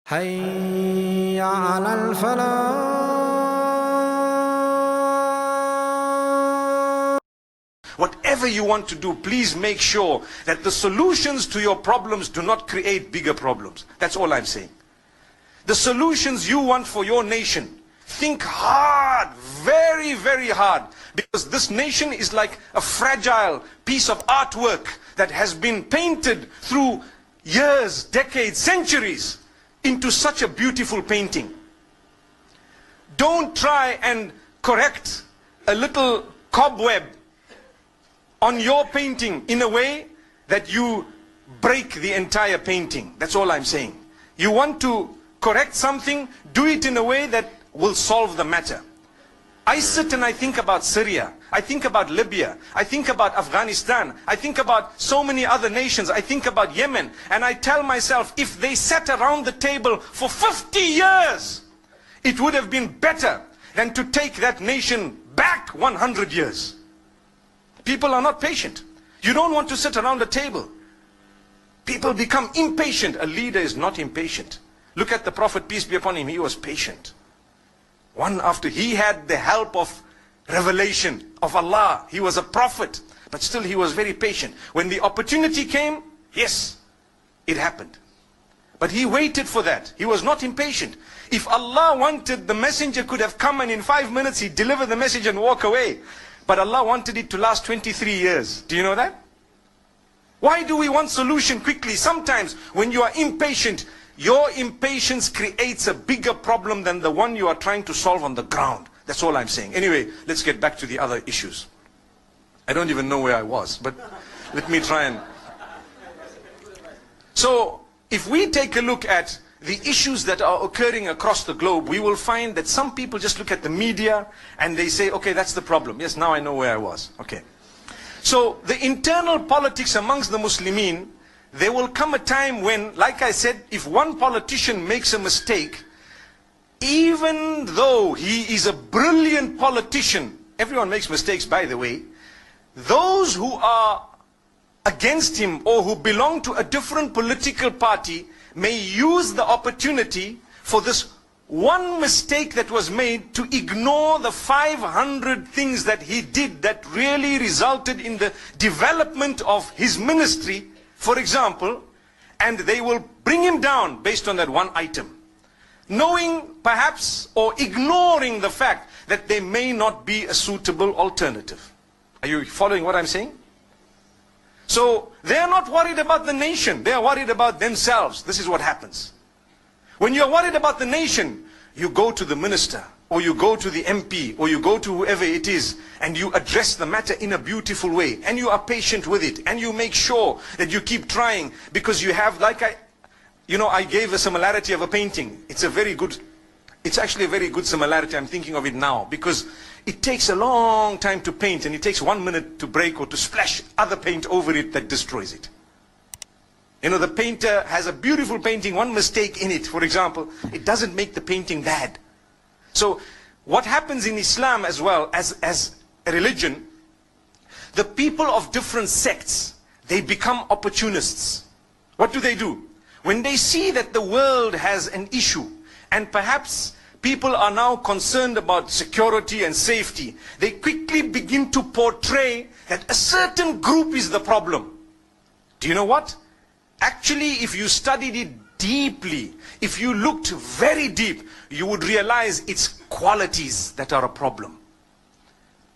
حي على الفلاح. Whatever you want to do, please make sure that the solutions to your problems do not create bigger problems. That's all I'm saying. The solutions you want for your nation, think hard, very, very hard. Because this nation is like a fragile piece of artwork that has been painted through years, decades, centuries into such a beautiful painting. Don't try and correct a little cobweb on your painting in a way that you break the entire painting. That's all I'm saying. You want to correct something, do it in a way that will solve the matter. I sit and I think about Syria, I think about Libya, I think about Afghanistan, I think about so many other nations, I think about Yemen, and I tell myself, if they sat around the table for 50 years, it would have been better than to take that nation back 100 years. People are not patient. You don't want to sit around the table. People become impatient. A leader is not impatient. Look at the Prophet, peace be upon him, he was patient. One after, he had the help of revelation of Allah. He was a prophet, but still he was very patient. When the opportunity came, yes, it happened. But he waited for that. He was not impatient. If Allah wanted, the messenger could have come and in 5 minutes he'd deliver the message and walk away. But Allah wanted it to last 23 years. Do you know that? Why do we want solution quickly? Sometimes when you are impatient, your impatience creates a bigger problem than the one you are trying to solve on the ground. That's all I'm saying. Anyway, let's get back to the other issues. I don't even know where I was, but let me try and... So, if we take a look at the issues that are occurring across the globe, we will find that some people just look at the media and they say, okay, that's the problem. Yes, now I know where I was. Okay. So, the internal politics amongst the Muslimin, there will come a time when, like I said, if one politician makes a mistake, even though he is a brilliant politician, everyone makes mistakes by the way, those who are against him or who belong to a different political party may use the opportunity for this one mistake that was made to ignore the 500 things that he did that really resulted in the development of his ministry, for example, and they will bring him down based on that one item, knowing perhaps or ignoring the fact that there may not be a suitable alternative. Are you following what I'm saying? So they are not worried about the nation, they are worried about themselves. This is what happens. When you are worried about the nation, you go to the minister, or you go to the MP, or you go to whoever it is, and you address the matter in a beautiful way, and you are patient with it, and you make sure that you keep trying, because you have, like I gave a similarity of a painting. It's actually a very good similarity. I'm thinking of it now, because it takes a long time to paint, and it takes 1 minute to break or to splash other paint over it that destroys it. You know, the painter has a beautiful painting, one mistake in it, for example, it doesn't make the painting bad. So, what happens in Islam as well, as a religion, the people of different sects, they become opportunists. What do? When they see that the world has an issue, and perhaps people are now concerned about security and safety, they quickly begin to portray that a certain group is the problem. Do you know what? Actually, if you studied it deeply, if you looked very deep, you would realize it's qualities that are a problem.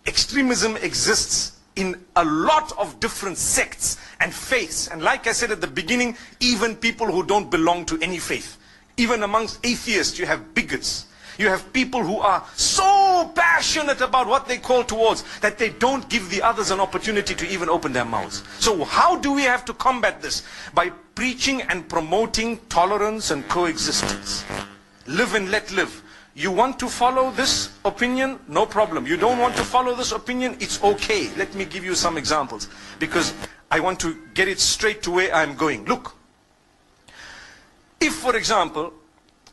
Extremism exists in a lot of different sects and faiths. And like I said at the beginning, even people who don't belong to any faith. Even amongst atheists, you have bigots. You have people who are so passionate about what they call towards that they don't give the others an opportunity to even open their mouths. So how do we have to combat this? By preaching and promoting tolerance and coexistence. Live and let live. You want to follow this opinion? No problem. You don't want to follow this opinion? It's okay. Let me give you some examples, because I want to get it straight to where I'm going. Look, if for example,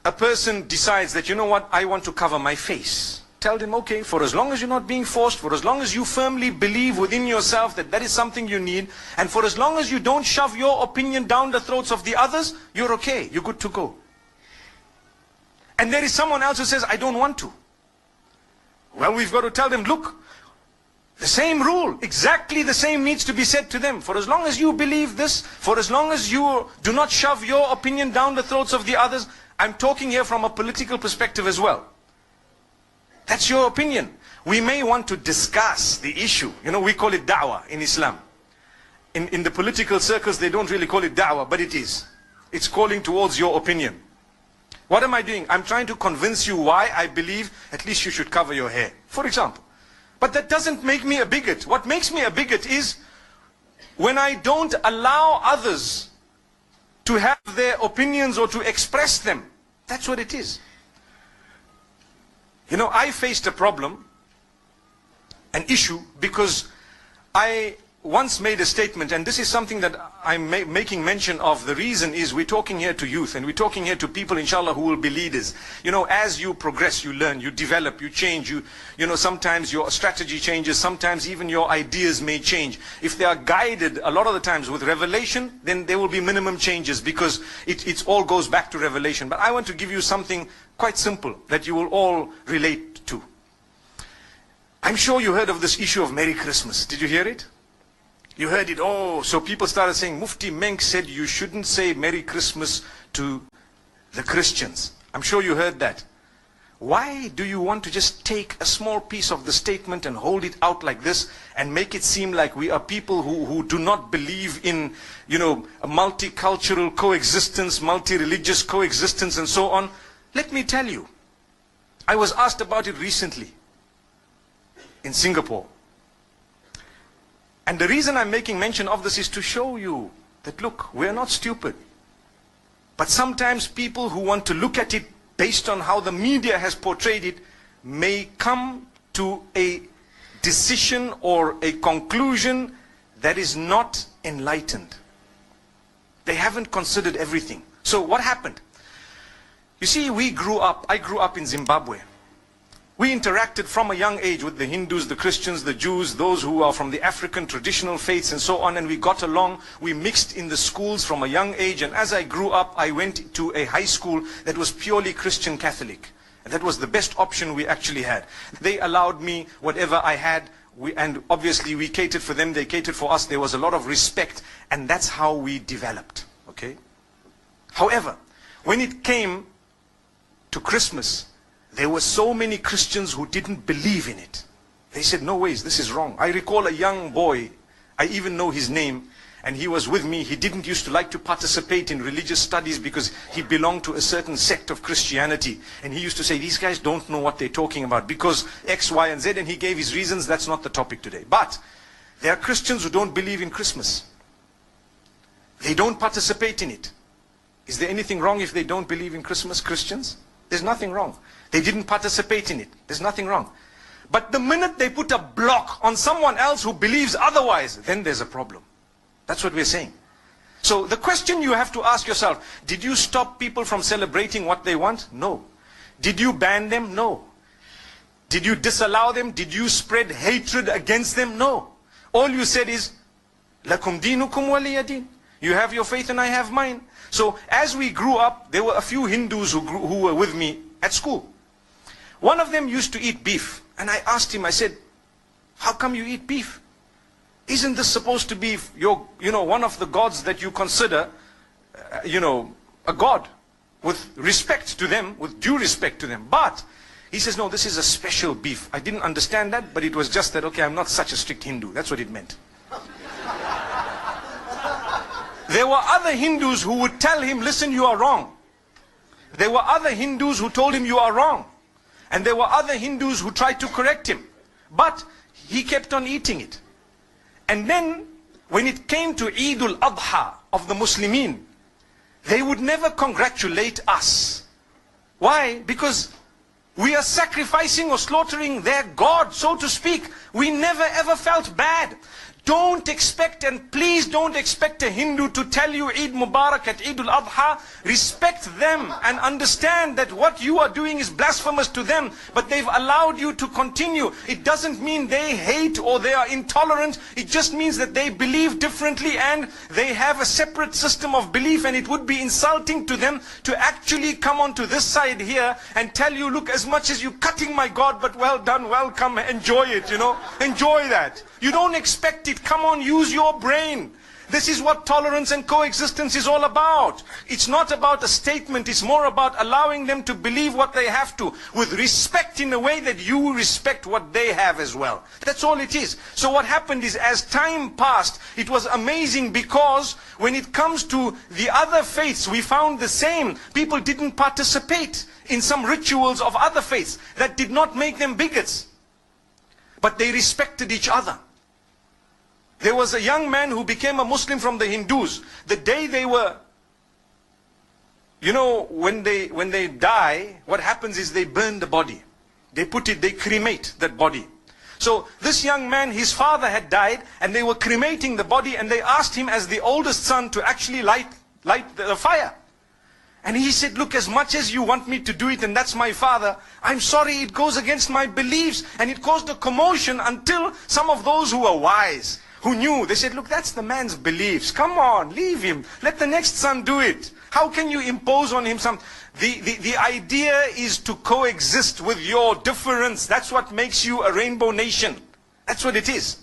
a person decides that, you know what, I want to cover my face. Tell them, okay, for as long as you're not being forced, for as long as you firmly believe within yourself that that is something you need, and for as long as you don't shove your opinion down the throats of the others, you're okay, you're good to go. And there is someone else who says, I don't want to. Well, we've got to tell them, look, the same rule, exactly the same needs to be said to them. For as long as you believe this, for as long as you do not shove your opinion down the throats of the others, I'm talking here from a political perspective as well. That's your opinion. We may want to discuss the issue. You know, we call it da'wah in Islam. In the political circles, they don't really call it da'wah, but it is. It's calling towards your opinion. What am I doing? I'm trying to convince you why I believe at least you should cover your hair, for example. But that doesn't make me a bigot. What makes me a bigot is when I don't allow others to have their opinions or to express them. That's what it is. You know, I faced a problem, an issue, because I once made a statement, and this is something that I'm making mention of. The reason is we're talking here to youth, and we're talking here to people, inshallah, who will be leaders. You know, as you progress, you learn, you develop, you change, you know, sometimes your strategy changes, sometimes even your ideas may change. If they are guided a lot of the times with revelation, then there will be minimum changes, because it all goes back to revelation. But I want to give you something quite simple that you will all relate to. I'm sure you heard of this issue of Merry Christmas. Did you hear it? You heard it. Oh, so people started saying, Mufti Menk said you shouldn't say Merry Christmas to the Christians. I'm sure you heard that. Why do you want to just take a small piece of the statement and hold it out like this and make it seem like we are people who do not believe in, you know, a multicultural coexistence, multi-religious coexistence and so on? Let me tell you, I was asked about it recently in Singapore. And the reason I'm making mention of this is to show you that, look, we're not stupid. But sometimes people who want to look at it based on how the media has portrayed it may come to a decision or a conclusion that is not enlightened. They haven't considered everything. So what happened? You see, I grew up in Zimbabwe. We interacted from a young age with the Hindus, the Christians, the Jews, those who are from the African traditional faiths and so on, and we got along. We mixed in the schools from a young age, and as I grew up, I went to a high school that was purely Christian Catholic. And that was the best option we actually had. They allowed me whatever I had, and obviously we catered for them, they catered for us. There was a lot of respect, and that's how we developed. Okay? However, when it came to Christmas, there were so many Christians who didn't believe in it. They said, no ways, this is wrong. I recall a young boy, I even know his name, and he was with me. He didn't used to like to participate in religious studies because he belonged to a certain sect of Christianity. And he used to say, these guys don't know what they're talking about because X, Y, and Z, and he gave his reasons. That's not the topic today. But there are Christians who don't believe in Christmas. They don't participate in it. Is there anything wrong if they don't believe in Christmas, Christians? There's nothing wrong. They didn't participate in it. There's nothing wrong. But the minute they put a block on someone else who believes otherwise, then there's a problem. That's what we're saying. So the question you have to ask yourself, did you stop people from celebrating what they want? No. Did you ban them? No. Did you disallow them? Did you spread hatred against them? No. All you said is, Lakum dinukum waliya din. You have your faith and I have mine. So as we grew up, there were a few Hindus who were with me at school. One of them used to eat beef. And I asked him, I said, how come you eat beef? Isn't this supposed to be one of the gods that you consider, a god with respect to them, with due respect to them? But he says, no, this is a special beef. I didn't understand that, but it was just that, okay, I'm not such a strict Hindu. That's what it meant. There were other Hindus who would tell him, listen, you are wrong. There were other Hindus who told him you are wrong. And there were other Hindus who tried to correct him. But he kept on eating it. And then, when it came to Eid al-Adha of the Muslimin, they would never congratulate us. Why? Because we are sacrificing or slaughtering their God, so to speak. We never ever felt bad. Don't expect, and please don't expect a Hindu to tell you Eid Mubarak at Eid al-Adha. Respect them and understand that what you are doing is blasphemous to them, but they've allowed you to continue. It doesn't mean they hate or they are intolerant. It just means that they believe differently and they have a separate system of belief, and it would be insulting to them to actually come onto this side here and tell you, look, as much as you're cutting my God, but well done, welcome, enjoy it, enjoy that. You don't expect it. Come on, use your brain. This is what tolerance and coexistence is all about. It's not about a statement, it's more about allowing them to believe what they have to, with respect in a way that you respect what they have as well. That's all it is. So what happened is, as time passed, it was amazing, because when it comes to the other faiths, we found the same. People didn't participate in some rituals of other faiths. That did not make them bigots, but they respected each other. There was a young man who became a Muslim from the Hindus. The day they were, when they die, what happens is they burn the body. They cremate that body. So this young man, his father had died, and they were cremating the body, and they asked him as the oldest son to actually light the fire. And he said, look, as much as you want me to do it, and that's my father, I'm sorry, it goes against my beliefs. And it caused a commotion until some of those who were wise, who knew, they said, look, that's the man's beliefs. Come on, leave him. Let the next son do it. How can you impose on him some... The idea is to coexist with your difference. That's what makes you a rainbow nation. That's what it is.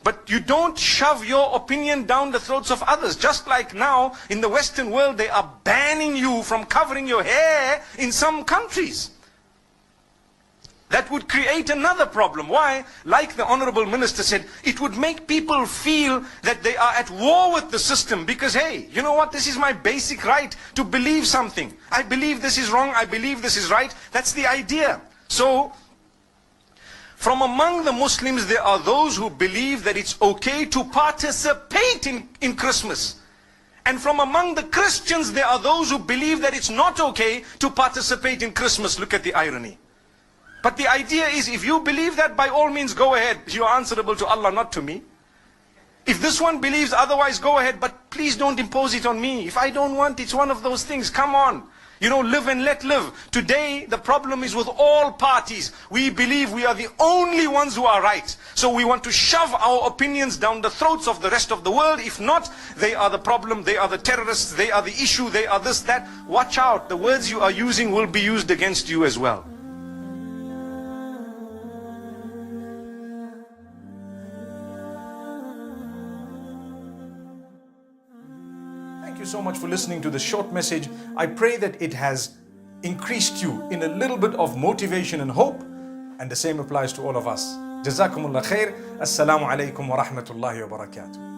But you don't shove your opinion down the throats of others. Just like now, in the Western world, they are banning you from covering your hair in some countries. That would create another problem. Why? Like the Honorable Minister said, it would make people feel that they are at war with the system, because hey, you know what, this is my basic right to believe something. I believe this is wrong, I believe this is right. That's the idea. So, from among the Muslims, there are those who believe that it's okay to participate in Christmas. And from among the Christians, there are those who believe that it's not okay to participate in Christmas. Look at the irony. But the idea is, if you believe that, by all means go ahead. You are answerable to Allah, not to me. If this one believes otherwise, go ahead, but please don't impose it on me. If I don't want, it's one of those things. Come on. Live and let live. Today, the problem is with all parties. We believe we are the only ones who are right. So we want to shove our opinions down the throats of the rest of the world. If not, they are the problem, they are the terrorists, they are the issue, they are this, that. Watch out. The words you are using will be used against you as well. Thank you so much for listening to this short message. I pray that it has increased you in a little bit of motivation and hope, and the same applies to all of us. Jazakumullah khair. Assalamu alaikum wa rahmatullahi wa barakatuh.